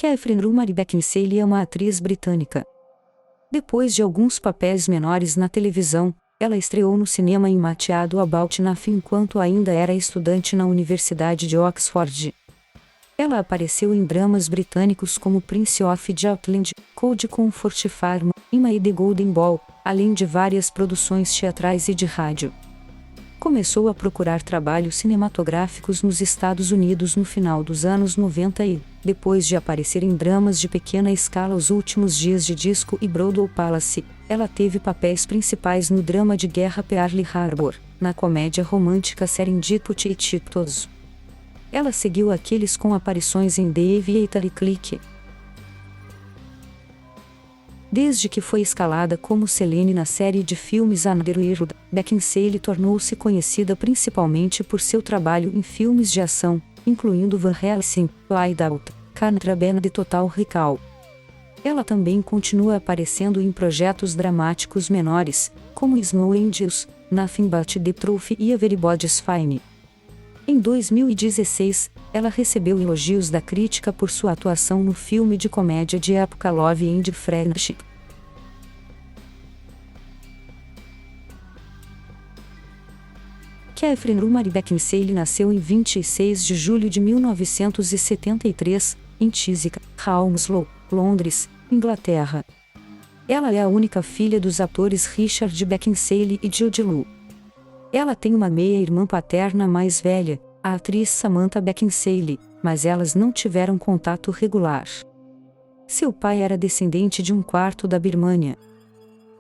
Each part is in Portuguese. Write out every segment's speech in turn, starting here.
Catherine Rumary Beckinsale é uma atriz britânica. Depois de alguns papéis menores na televisão, ela estreou no cinema em Mateado About Nothing enquanto ainda era estudante na Universidade de Oxford. Ela apareceu em dramas britânicos como Prince of Jutland, Cold Comfort Farm, Emma e The Golden Ball, além de várias produções teatrais e de rádio. Começou a procurar trabalhos cinematográficos nos Estados Unidos no final dos anos 90 e, depois de aparecer em dramas de pequena escala Os Últimos Dias de Disco e Broadway Palace, ela teve papéis principais no drama de guerra Pearl Harbor, na comédia romântica Serendipity e Tiptoes. Ela seguiu aqueles com aparições em The Aviator e Click. Desde que foi escalada como Selene na série de filmes Underworld, Beckinsale tornou-se conhecida principalmente por seu trabalho em filmes de ação, incluindo Van Helsing, Hideout, Contraband e Total Recall. Ela também continua aparecendo em projetos dramáticos menores, como Snow Angels, Nothing But the Truth e Everybody's Fine. Em 2016, ela recebeu elogios da crítica por sua atuação no filme de comédia de época Love and Friendship. Catherine Rumary Beckinsale nasceu em 26 de julho de 1973, em Chiswick, Hounslow, Londres, Inglaterra. Ela é a única filha dos atores Richard Beckinsale e Judy Liu. Ela tem uma meia-irmã paterna mais velha, a atriz Samantha Beckinsale, mas elas não tiveram contato regular. Seu pai era descendente de um quarto da Birmânia.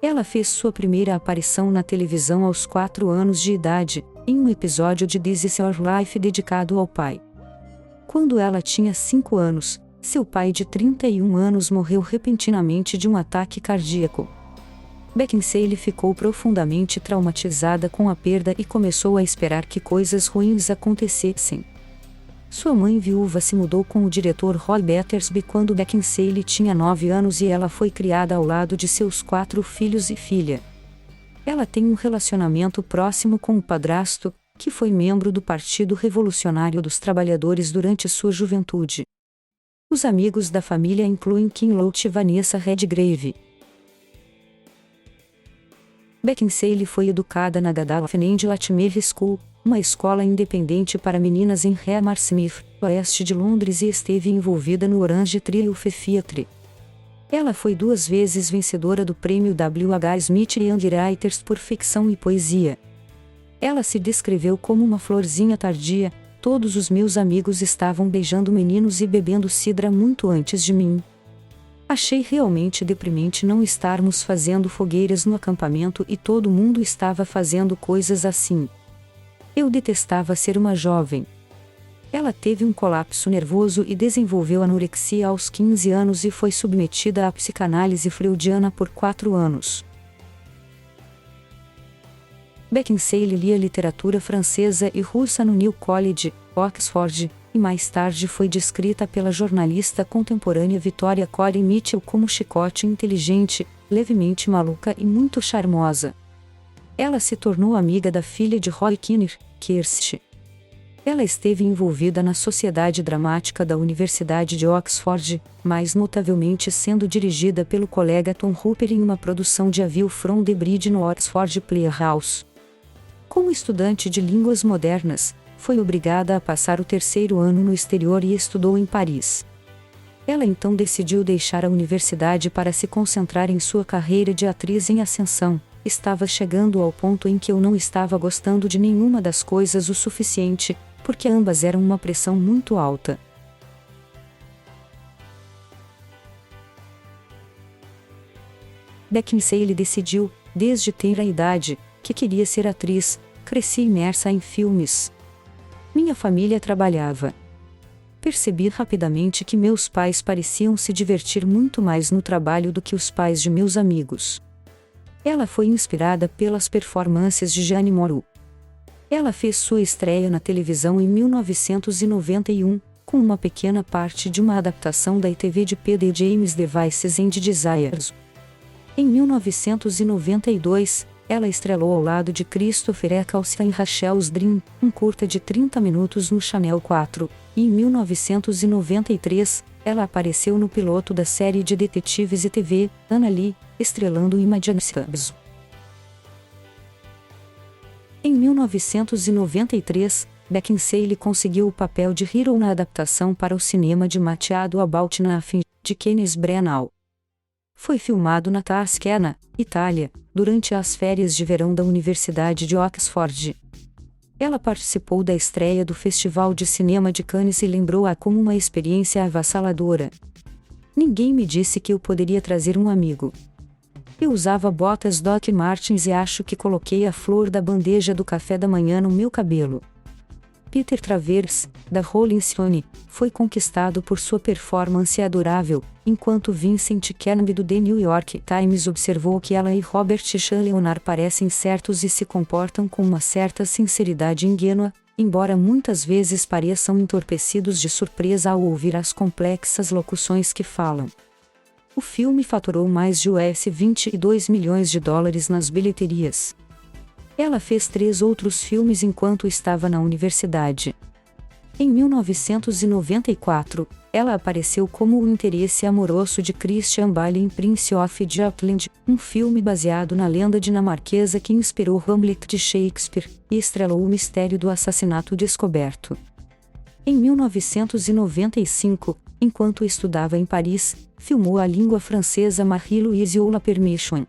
Ela fez sua primeira aparição na televisão aos 4 anos de idade, em um episódio de This Is Your Life dedicado ao pai. Quando ela tinha 5 anos, seu pai de 31 anos morreu repentinamente de um ataque cardíaco. Beckinsale ficou profundamente traumatizada com a perda e começou a esperar que coisas ruins acontecessem. Sua mãe viúva se mudou com o diretor Roy Battersby quando Beckinsale tinha 9 anos e ela foi criada ao lado de seus 4 filhos e filha. Ela tem um relacionamento próximo com o padrasto, que foi membro do Partido Revolucionário dos Trabalhadores durante sua juventude. Os amigos da família incluem Kim Loach e Vanessa Redgrave. Beckinsale foi educada na Godalming Latimer School, uma escola independente para meninas em Hammersmith, oeste de Londres e esteve envolvida no Orange Triumph Theatre. Ela foi 2 vezes vencedora do prêmio W.H. Smith Young Writers por ficção e poesia. Ela se descreveu como uma florzinha tardia, todos os meus amigos estavam beijando meninos e bebendo cidra muito antes de mim. Achei realmente deprimente não estarmos fazendo fogueiras no acampamento e todo mundo estava fazendo coisas assim. Eu detestava ser uma jovem. Ela teve um colapso nervoso e desenvolveu anorexia aos 15 anos e foi submetida à psicanálise freudiana por 4 anos. Beckinsale lia literatura francesa e russa no New College, Oxford, e mais tarde foi descrita pela jornalista contemporânea Victoria Coren Mitchell como chicote inteligente, levemente maluca e muito charmosa. Ela se tornou amiga da filha de Roy Kinnear, Kirsty. Ela esteve envolvida na Sociedade Dramática da Universidade de Oxford, mais notavelmente sendo dirigida pelo colega Tom Hooper em uma produção de A View from the Bridge no Oxford Playhouse. Como estudante de línguas modernas, foi obrigada a passar o 3º ano no exterior e estudou em Paris. Ela então decidiu deixar a universidade para se concentrar em sua carreira de atriz em ascensão. Estava chegando ao ponto em que eu não estava gostando de nenhuma das coisas o suficiente, porque ambas eram uma pressão muito alta. Beckinsale decidiu, desde tenra idade, que queria ser atriz. Cresci imersa em filmes. Minha família trabalhava. Percebi rapidamente que meus pais pareciam se divertir muito mais no trabalho do que os pais de meus amigos. Ela foi inspirada pelas performances de Jeanne Moreau. Ela fez sua estreia na televisão em 1991, com uma pequena parte de uma adaptação da ITV de P.D. James Devices and Desires. Em 1992, ela estrelou ao lado de Christopher Eccleston em Rachel's Dream, um curta de 30 minutos no Channel 4, e em 1993, ela apareceu no piloto da série de detetives e TV, Anna Lee, estrelando Imogen Stubbs. Em 1993, Beckinsale conseguiu o papel de Hero na adaptação para o cinema de Mateado About Nothing, de Kenneth Branagh. Foi filmado na Toscana, Itália, durante as férias de verão da Universidade de Oxford. Ela participou da estreia do Festival de Cinema de Cannes e lembrou-a como uma experiência avassaladora. Ninguém me disse que eu poderia trazer um amigo. Eu usava botas Doc Martens e acho que coloquei a flor da bandeja do café da manhã no meu cabelo. Peter Travers, da Rolling Stone, foi conquistado por sua performance adorável, enquanto Vincent Kennedy do The New York Times observou que ela e Robert Sean Leonard parecem certos e se comportam com uma certa sinceridade ingênua, embora muitas vezes pareçam entorpecidos de surpresa ao ouvir as complexas locuções que falam. O filme faturou mais de US$22 milhões nas bilheterias. Ela fez 3 outros filmes enquanto estava na universidade. Em 1994, ela apareceu como o interesse amoroso de Christian Bale em Prince of Jutland, um filme baseado na lenda dinamarquesa que inspirou Hamlet de Shakespeare, e estrelou O Mistério do Assassinato Descoberto. Em 1995, enquanto estudava em Paris, filmou a língua francesa Marie-Louise ou La Permission.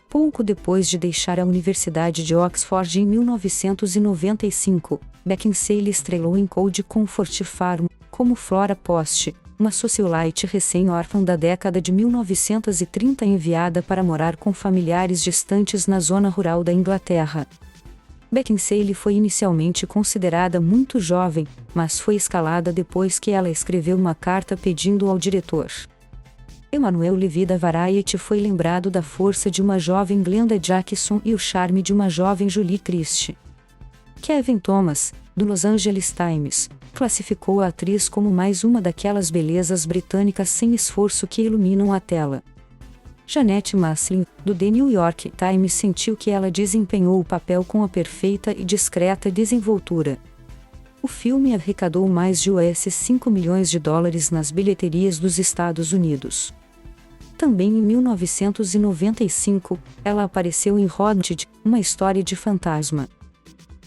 Pouco depois de deixar a Universidade de Oxford em 1995, Beckinsale estrelou em Cold Comfort Farm, como Flora Post, uma socialite recém-órfã da década de 1930 enviada para morar com familiares distantes na zona rural da Inglaterra. Beckinsale foi inicialmente considerada muito jovem, mas foi escalada depois que ela escreveu uma carta pedindo ao diretor. Emmanuel Levy da Variety foi lembrado da força de uma jovem Glenda Jackson e o charme de uma jovem Julie Christie. Kevin Thomas, do Los Angeles Times, classificou a atriz como mais uma daquelas belezas britânicas sem esforço que iluminam a tela. Janet Maslin, do The New York Times, sentiu que ela desempenhou o papel com a perfeita e discreta desenvoltura. O filme arrecadou mais de US$5 milhões nas bilheterias dos Estados Unidos. Também em 1995, ela apareceu em Haunted, uma história de fantasma.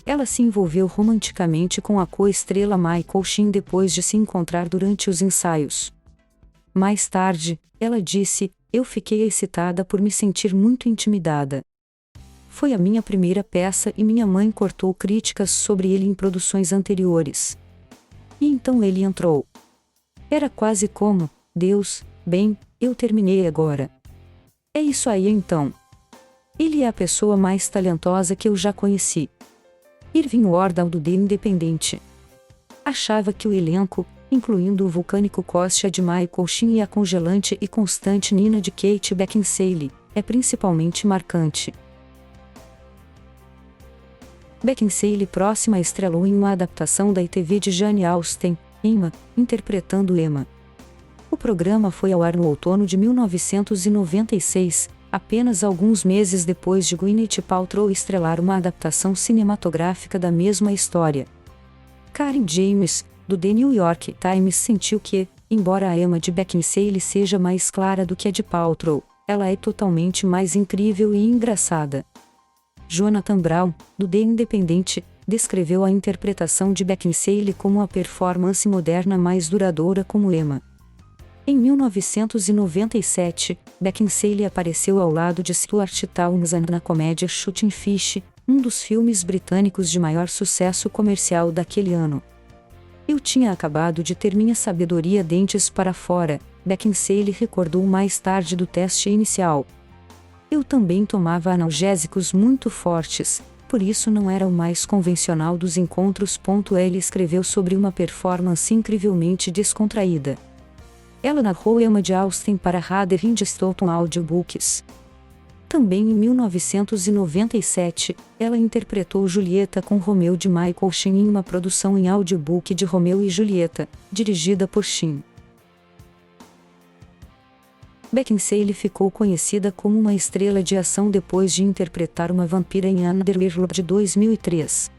Ela se envolveu romanticamente com a co-estrela Michael Sheen depois de se encontrar durante os ensaios. Mais tarde, ela disse: "Eu fiquei excitada por me sentir muito intimidada. Foi a minha primeira peça e minha mãe cortou críticas sobre ele em produções anteriores. E então ele entrou. Era quase como, Deus, bem, eu terminei agora. É isso aí então. Ele é a pessoa mais talentosa que eu já conheci." Irving Wardell do The Independent achava que o elenco, incluindo o vulcânico Kostya de Michael Sheen e a congelante e constante Nina de Kate Beckinsale, é principalmente marcante. Beckinsale próxima estrelou em uma adaptação da TV de Jane Austen, Emma, interpretando Emma. O programa foi ao ar no outono de 1996, apenas alguns meses depois de Gwyneth Paltrow estrelar uma adaptação cinematográfica da mesma história. Karen James, do The New York Times, sentiu que, embora a Emma de Beckinsale seja mais clara do que a de Paltrow, ela é totalmente mais incrível e engraçada. Jonathan Brown, do The Independent, descreveu a interpretação de Beckinsale como a performance moderna mais duradoura como Emma. Em 1997, Beckinsale apareceu ao lado de Stuart Townsend na comédia Shooting Fish, um dos filmes britânicos de maior sucesso comercial daquele ano. "Eu tinha acabado de ter minha sabedoria dentes para fora", Beckinsale recordou mais tarde do teste inicial. "Eu também tomava analgésicos muito fortes, por isso não era o mais convencional dos encontros." Ele escreveu sobre uma performance incrivelmente descontraída. Ela narrou Emma de Austen para Rather in Stoughton Audiobooks. Também em 1997, ela interpretou Julieta com Romeu de Michael Sheen em uma produção em audiobook de Romeu e Julieta, dirigida por Sheen. Beckinsale ficou conhecida como uma estrela de ação depois de interpretar uma vampira em Underworld de 2003.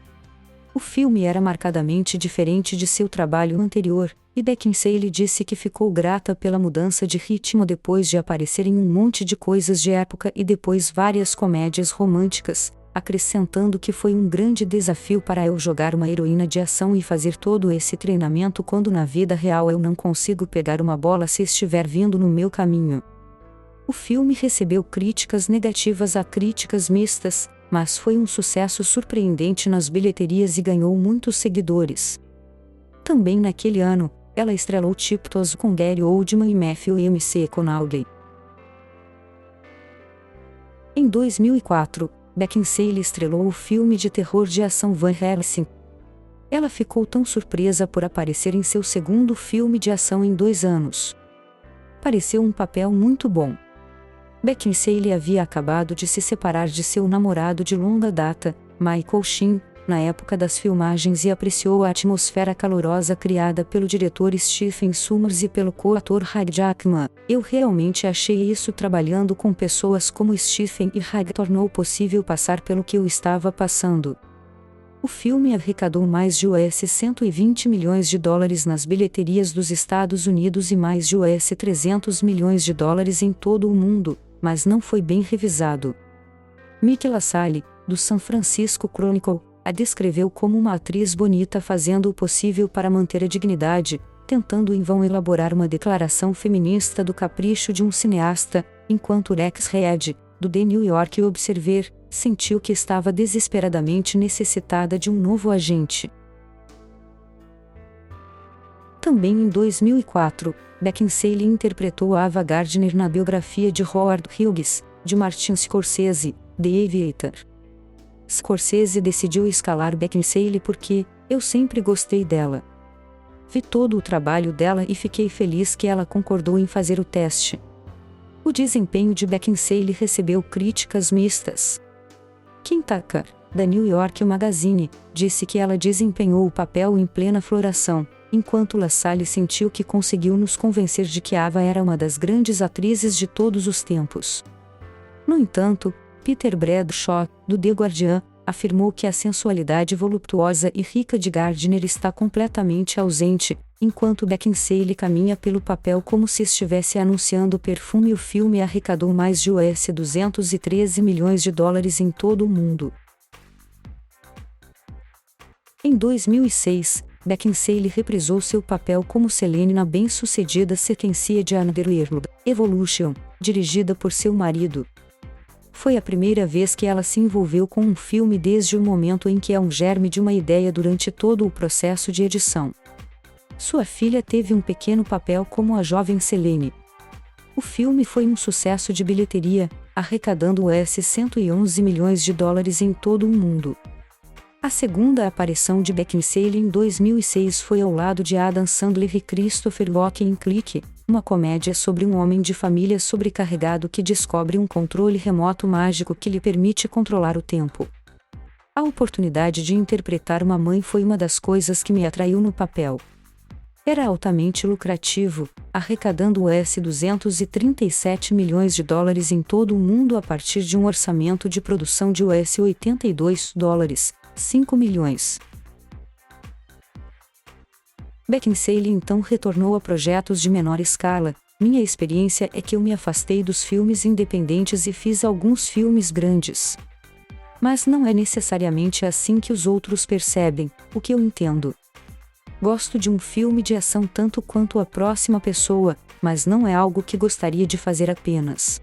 O filme era marcadamente diferente de seu trabalho anterior, e Beckinsale disse que ficou grata pela mudança de ritmo depois de aparecer em um monte de coisas de época e depois várias comédias românticas, acrescentando que foi um grande desafio para eu jogar uma heroína de ação e fazer todo esse treinamento quando na vida real eu não consigo pegar uma bola se estiver vindo no meu caminho. O filme recebeu críticas negativas a críticas mistas, mas foi um sucesso surpreendente nas bilheterias e ganhou muitos seguidores. Também naquele ano, ela estrelou Tiptoes com Gary Oldman e Matthew McConaughey. Em 2004, Beckinsale estrelou o filme de terror de ação Van Helsing. Ela ficou tão surpresa por aparecer em seu segundo filme de ação em 2 anos. Pareceu um papel muito bom. Beckinsale havia acabado de se separar de seu namorado de longa data, Michael Sheen, na época das filmagens e apreciou a atmosfera calorosa criada pelo diretor Stephen Sommers e pelo co-ator Hugh Jackman. Eu realmente achei isso trabalhando com pessoas como Stephen e Hugh tornou possível passar pelo que eu estava passando. O filme arrecadou mais de US$120 milhões nas bilheterias dos Estados Unidos e mais de US$300 milhões em todo o mundo, mas não foi bem revisado. Mickey LaSalle, do San Francisco Chronicle, a descreveu como uma atriz bonita fazendo o possível para manter a dignidade, tentando em vão elaborar uma declaração feminista do capricho de um cineasta, enquanto Rex Reed, do The New York Observer, sentiu que estava desesperadamente necessitada de um novo agente. Também em 2004, Beckinsale interpretou a Ava Gardner na biografia de Howard Hughes, de Martin Scorsese, The Aviator. Scorsese decidiu escalar Beckinsale porque eu sempre gostei dela. Vi todo o trabalho dela e fiquei feliz que ela concordou em fazer o teste. O desempenho de Beckinsale recebeu críticas mistas. Kim Tucker, da New York Magazine, disse que ela desempenhou o papel em plena floração, enquanto LaSalle sentiu que conseguiu nos convencer de que Ava era uma das grandes atrizes de todos os tempos. No entanto, Peter Bradshaw, do The Guardian, afirmou que a sensualidade voluptuosa e rica de Gardner está completamente ausente, enquanto Beckinsale caminha pelo papel como se estivesse anunciando perfume. O filme arrecadou mais de US$213 milhões em todo o mundo. Em 2006, Beckinsale reprisou seu papel como Selene na bem-sucedida sequência de Underworld, Evolution, dirigida por seu marido. Foi a primeira vez que ela se envolveu com um filme desde o momento em que é um germe de uma ideia durante todo o processo de edição. Sua filha teve um pequeno papel como a jovem Selene. O filme foi um sucesso de bilheteria, arrecadando US$111 milhões em todo o mundo. A segunda aparição de Beckinsale em 2006 foi ao lado de Adam Sandler e Christopher Walken em Clique, uma comédia sobre um homem de família sobrecarregado que descobre um controle remoto mágico que lhe permite controlar o tempo. A oportunidade de interpretar uma mãe foi uma das coisas que me atraiu no papel. Era altamente lucrativo, arrecadando US$237 milhões em todo o mundo a partir de um orçamento de produção de US$82, 5 milhões. Beckinsale então retornou a projetos de menor escala. Minha experiência é que eu me afastei dos filmes independentes e fiz alguns filmes grandes. Mas não é necessariamente assim que os outros percebem, o que eu entendo. Gosto de um filme de ação tanto quanto a próxima pessoa, mas não é algo que gostaria de fazer apenas.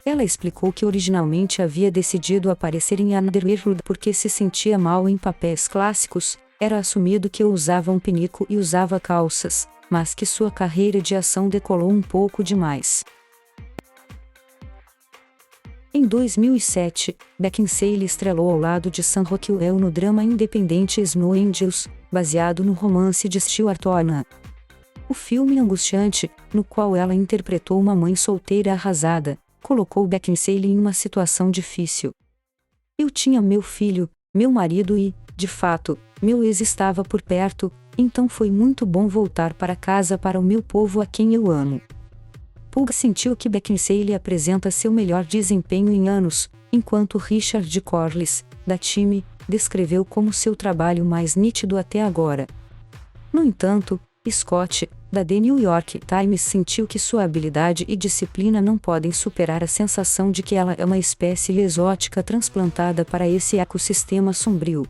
Ela explicou que originalmente havia decidido aparecer em Underworld porque se sentia mal em papéis clássicos. Era assumido que eu usava um pinico e usava calças, mas que sua carreira de ação decolou um pouco demais. Em 2007, Beckinsale estrelou ao lado de Sam Rockwell no drama independente Snow Angels, baseado no romance de Stuart Turner. O filme angustiante, no qual ela interpretou uma mãe solteira arrasada, colocou Beckinsale em uma situação difícil. Eu tinha meu filho, meu marido e, de fato, meu ex estava por perto, então foi muito bom voltar para casa para o meu povo a quem eu amo. Pugh sentiu que Beckinsale apresenta seu melhor desempenho em anos, enquanto Richard Corliss, da Time, descreveu como seu trabalho mais nítido até agora. No entanto, Scott, da The New York Times, sentiu que sua habilidade e disciplina não podem superar a sensação de que ela é uma espécie exótica transplantada para esse ecossistema sombrio.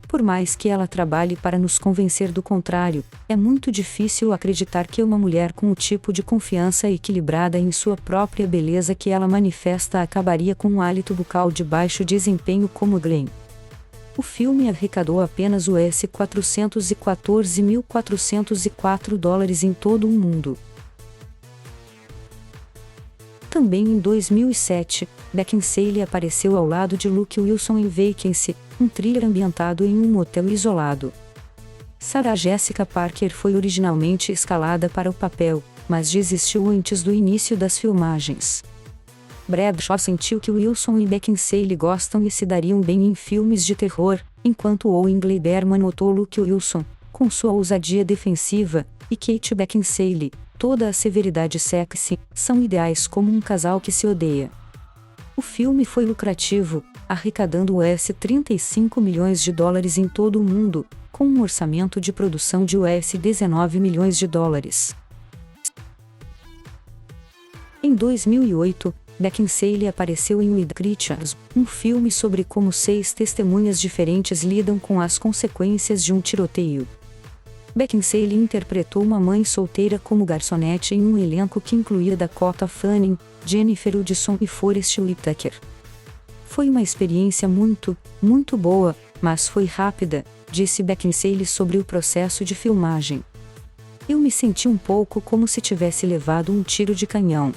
Por mais que ela trabalhe para nos convencer do contrário, é muito difícil acreditar que uma mulher com o tipo de confiança equilibrada em sua própria beleza que ela manifesta acabaria com um hálito bucal de baixo desempenho como Glenn. O filme arrecadou apenas US$ 414.404 em todo o mundo. Também em 2007, Beckinsale apareceu ao lado de Luke Wilson em Vacancy, um thriller ambientado em um motel isolado. Sarah Jessica Parker foi originalmente escalada para o papel, mas desistiu antes do início das filmagens. Bradshaw sentiu que Wilson e Beckinsale gostam e se dariam bem em filmes de terror, enquanto Owen Gleiberman notou Luke Wilson, com sua ousadia defensiva, e Kate Beckinsale, toda a severidade sexy, são ideais como um casal que se odeia. O filme foi lucrativo, arrecadando US$ 35 milhões em todo o mundo, com um orçamento de produção de US$ 19 milhões. Em 2008, Beckinsale apareceu em With Creatures, um filme sobre como 6 testemunhas diferentes lidam com as consequências de um tiroteio. Beckinsale interpretou uma mãe solteira como garçonete em um elenco que incluía Dakota Fanning, Jennifer Hudson e Forest Whitaker. Foi uma experiência muito boa, mas foi rápida, disse Beckinsale sobre o processo de filmagem. Eu me senti um pouco como se tivesse levado um tiro de canhão.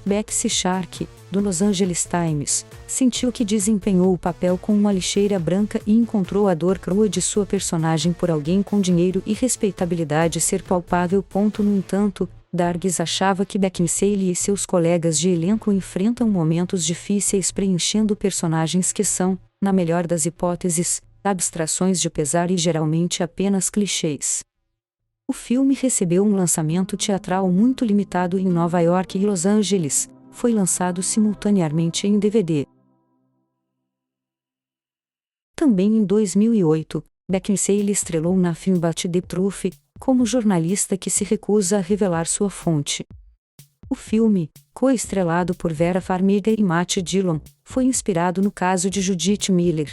Betsy Shark, do Los Angeles Times, sentiu que desempenhou o papel com uma lixeira branca e encontrou a dor crua de sua personagem por alguém com dinheiro e respeitabilidade ser palpável. No entanto, Dargis achava que Beckinsale e seus colegas de elenco enfrentam momentos difíceis preenchendo personagens que são, na melhor das hipóteses, abstrações de pesar e geralmente apenas clichês. O filme recebeu um lançamento teatral muito limitado em Nova York e Los Angeles, foi lançado simultaneamente em DVD. Também em 2008, Beckinsale estrelou na Film But the Truth, como jornalista que se recusa a revelar sua fonte. O filme, co-estrelado por Vera Farmiga e Matt Dillon, foi inspirado no caso de Judith Miller.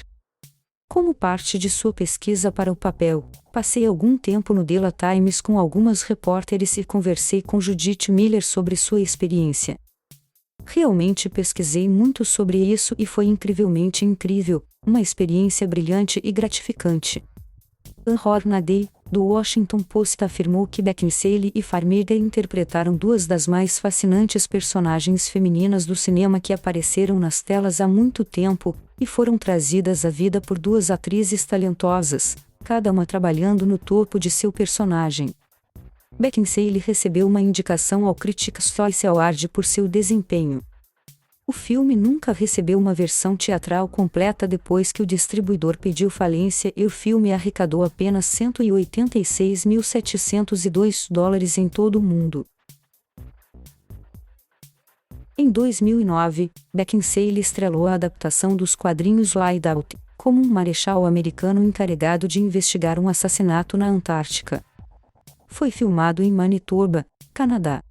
Como parte de sua pesquisa para o papel, passei algum tempo no The Times com algumas repórteres e conversei com Judith Miller sobre sua experiência. Realmente pesquisei muito sobre isso e foi incrivelmente incrível, uma experiência brilhante e gratificante. Ann Hornaday, do Washington Post, afirmou que Beckinsale e Farmiga interpretaram duas das mais fascinantes personagens femininas do cinema que apareceram nas telas há muito tempo, e foram trazidas à vida por duas atrizes talentosas, cada uma trabalhando no topo de seu personagem. Beckinsale recebeu uma indicação ao Critics' Choice Award por seu desempenho. O filme nunca recebeu uma versão teatral completa depois que o distribuidor pediu falência e o filme arrecadou apenas $186.702 em todo o mundo. Em 2009, Beckinsale estrelou a adaptação dos quadrinhos Light Out, como um marechal americano encarregado de investigar um assassinato na Antártica. Foi filmado em Manitoba, Canadá.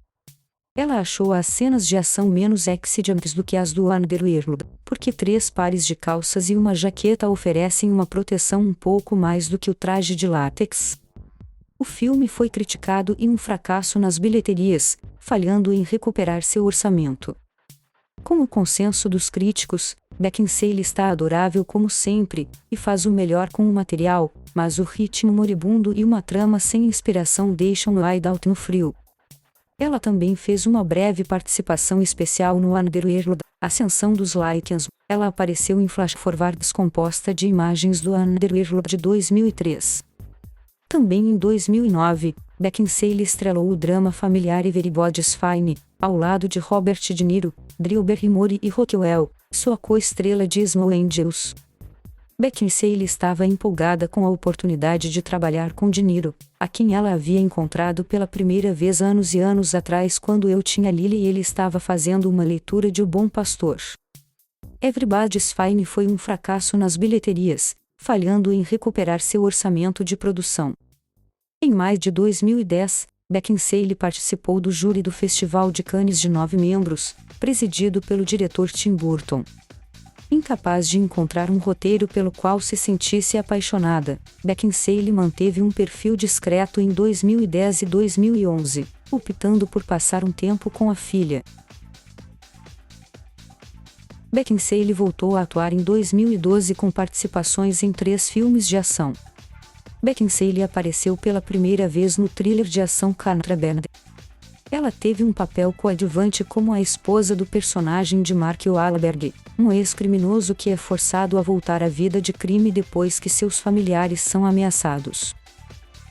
Ela achou as cenas de ação menos exigentes do que as do Underworld, porque 3 pares de calças e uma jaqueta oferecem uma proteção um pouco mais do que o traje de látex. O filme foi criticado e um fracasso nas bilheterias, falhando em recuperar seu orçamento. Com o consenso dos críticos, Beckinsale está adorável como sempre, e faz o melhor com o material, mas o ritmo moribundo e uma trama sem inspiração deixam Light Out no frio. Ela também fez uma breve participação especial no Underworld, Ascensão dos Lycans. Ela apareceu em flash forwards composta de imagens do Underworld de 2003. Também em 2009, Beckinsale estrelou o drama familiar Everybody's Fine, ao lado de Robert De Niro, Drew Barrymore e Rockwell, sua co-estrela de Small Angels. Beckinsale estava empolgada com a oportunidade de trabalhar com De Niro, a quem ela havia encontrado pela primeira vez anos e anos atrás quando eu tinha Lily e ele estava fazendo uma leitura de O Bom Pastor. Everybody's Fine foi um fracasso nas bilheterias, falhando em recuperar seu orçamento de produção. Em maio de 2010, Beckinsale participou do júri do Festival de Cannes de 9 membros, presidido pelo diretor Tim Burton. Incapaz de encontrar um roteiro pelo qual se sentisse apaixonada, Beckinsale manteve um perfil discreto em 2010 e 2011, optando por passar um tempo com a filha. Beckinsale voltou a atuar em 2012 com participações em 3 filmes de ação. Beckinsale apareceu pela primeira vez no thriller de ação Contraband. Ela teve um papel coadjuvante como a esposa do personagem de Mark Wahlberg, um ex-criminoso que é forçado a voltar à vida de crime depois que seus familiares são ameaçados.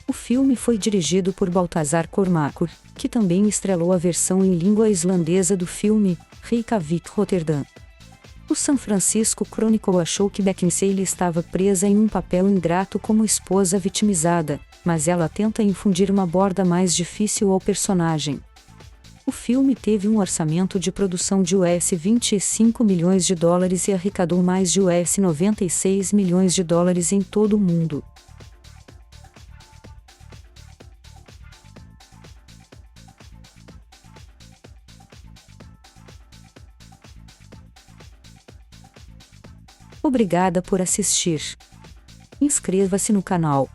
O filme foi dirigido por Baltasar Kormákur, que também estrelou a versão em língua islandesa do filme, Reykjavik Rotterdam. O San Francisco Chronicle achou que Beckinsale estava presa em um papel ingrato como esposa vitimizada, mas ela tenta infundir uma borda mais difícil ao personagem. O filme teve um orçamento de produção de US$ 25 milhões e arrecadou mais de US$ 96 milhões em todo o mundo. Obrigada por assistir. Inscreva-se no canal.